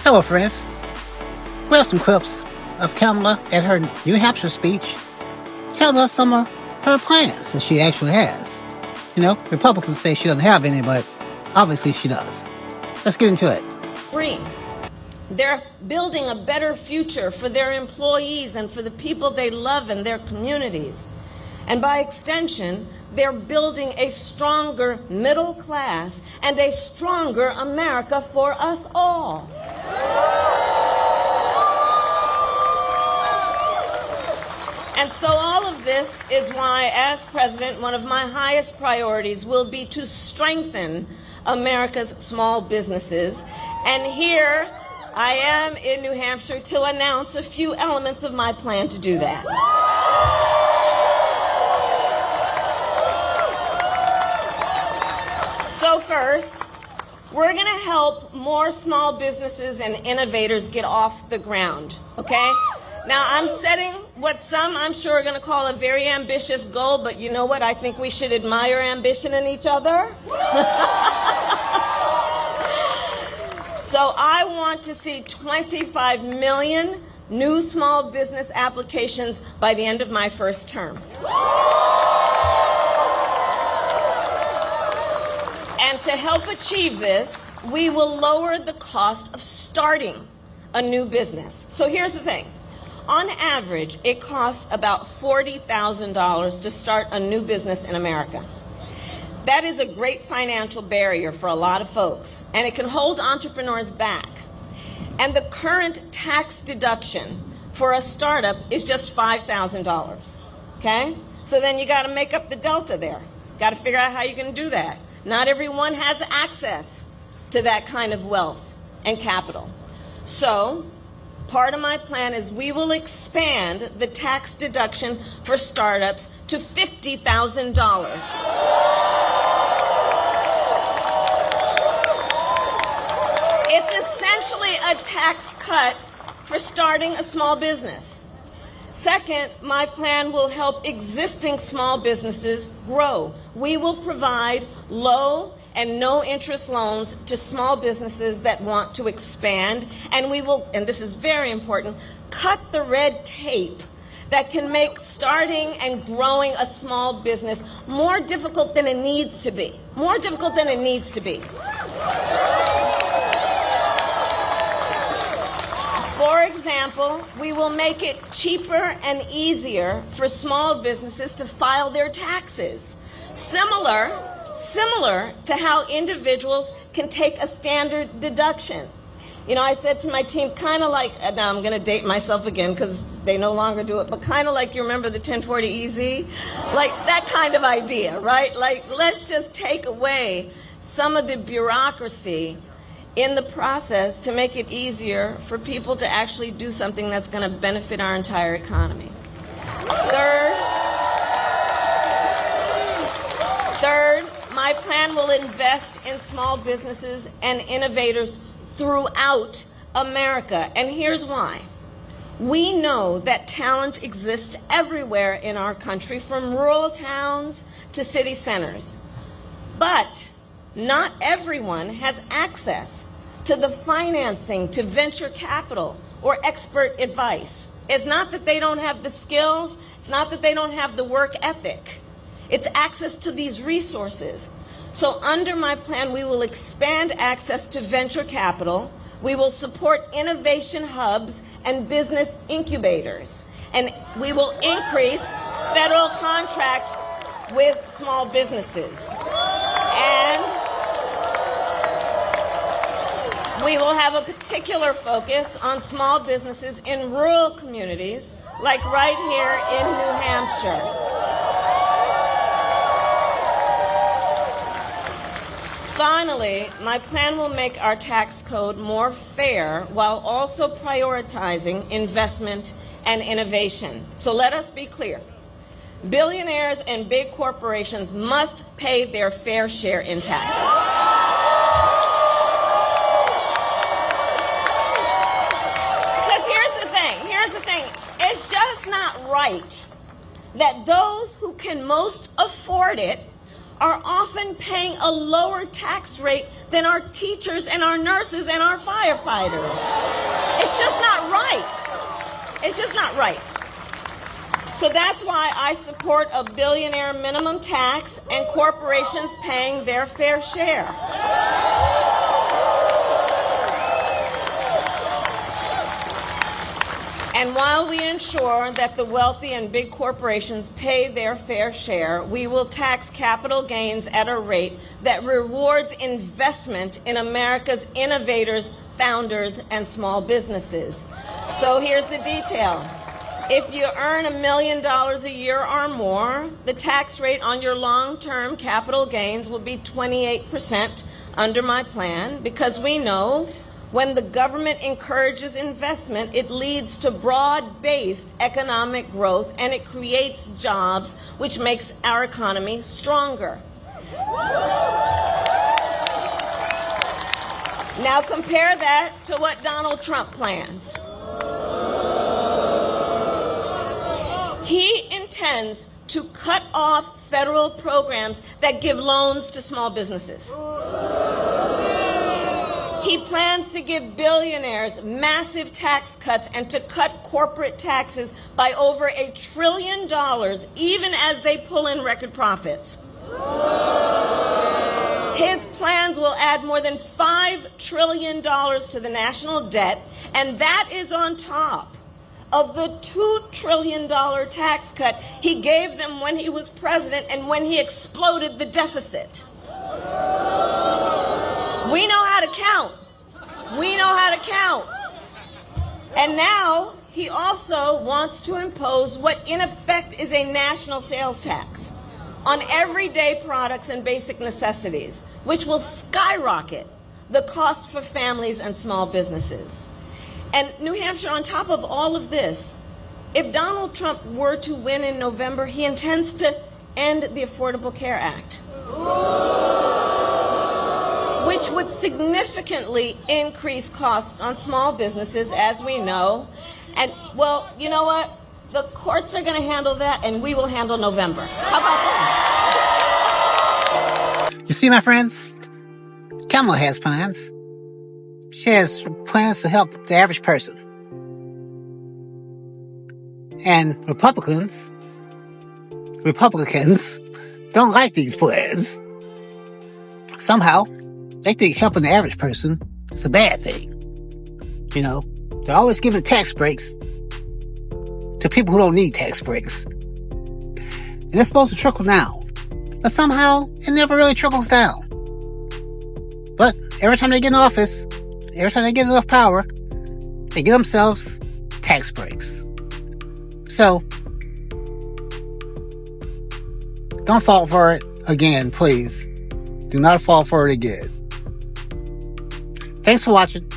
Hello, friends. We have some clips of Kamala at her New Hampshire speech telling us some of her plans that she actually has. You know, Republicans say she doesn't have any, but obviously she does. Let's get into it. Free. They're building a better future for their employees and for the people they love in their communities. And by extension, they're building a stronger middle class and a stronger America for us all. And so all of this is why, as president, one of my highest priorities will be to strengthen America's small businesses. And here I am in New Hampshire to announce a few elements of my plan to do that. So first, we're going to help more small businesses and innovators get off the ground, okay? Now, I'm setting what some, I'm sure, are going to call a very ambitious goal, but you know what? I think we should admire ambition in each other. So I want to see 25 million new small business applications by the end of my first term. And to help achieve this, we will lower the cost of starting a new business. So here's the thing. On average, it costs about $40,000 to start a new business in America. That is a great financial barrier for a lot of folks, and it can hold entrepreneurs back. And the current tax deduction for a startup is just $5,000, okay? So then you got to make up the delta there. Got to figure out how you're going to do that. Not everyone has access to that kind of wealth and capital. So part of my plan is we will expand the tax deduction for startups to $50,000. It's essentially a tax cut for starting a small business. Second, my plan will help existing small businesses grow. We will provide low and no interest loans to small businesses that want to expand. And we will, and this is very important, cut the red tape that can make starting and growing a small business more difficult than it needs to be. More difficult than it needs to be. For example, we will make it cheaper and easier for small businesses to file their taxes. Similar to how individuals can take a standard deduction. You know, I said to my team, kind of like, now I'm going to date myself again because they no longer do it, but kind of like, you remember the 1040 EZ? Like that kind of idea, right? Like, let's just take away some of the bureaucracy in the process to make it easier for people to actually do something that's going to benefit our entire economy. Third, my plan will invest in small businesses and innovators throughout America. And here's why. We know that talent exists everywhere in our country, from rural towns to city centers. But not everyone has access to the financing, to venture capital, or expert advice. It's not that they don't have the skills. It's not that they don't have the work ethic. It's access to these resources. So under my plan, we will expand access to venture capital. We will support innovation hubs and business incubators. And we will increase federal contracts with small businesses. And we will have a particular focus on small businesses in rural communities, like right here in New Hampshire. Finally, my plan will make our tax code more fair while also prioritizing investment and innovation. So let us be clear. Billionaires and big corporations must pay their fair share in taxes. Because here's the thing, it's just not right that those who can most afford it are often paying a lower tax rate than our teachers and our nurses and our firefighters. It's just not right. It's just not right. So that's why I support a billionaire minimum tax and corporations paying their fair share. And while we ensure that the wealthy and big corporations pay their fair share, we will tax capital gains at a rate that rewards investment in America's innovators, founders, and small businesses. So here's the detail. If you earn $1 million a year or more, the tax rate on your long-term capital gains will be 28% under my plan, because we know when the government encourages investment, it leads to broad-based economic growth and it creates jobs, which makes our economy stronger. Now compare that to what Donald Trump plans. He intends to cut off federal programs that give loans to small businesses. He plans to give billionaires massive tax cuts and to cut corporate taxes by over $1 trillion, even as they pull in record profits. His plans will add more than $5 trillion to the national debt, and that is on top of the $2 trillion tax cut he gave them when he was president and when he exploded the deficit. We know how to count. We know how to count. And now he also wants to impose what in effect is a national sales tax on everyday products and basic necessities, which will skyrocket the cost for families and small businesses. And New Hampshire, on top of all of this, if Donald Trump were to win in November, he intends to end the Affordable Care Act, which would significantly increase costs on small businesses, as we know. And, well, you know what? The courts are going to handle that, and we will handle November. How about that? You see, my friends, Kamala has plans. She has plans to help the average person. And Republicans don't like these plans. Somehow, they think helping the average person is a bad thing. You know, they're always giving tax breaks to people who don't need tax breaks. And it's supposed to trickle down. But somehow, it never really trickles down. But every time they get in office, every time they get enough power, they get themselves tax breaks. So, don't fall for it again, please. Do not fall for it again. Thanks for watching.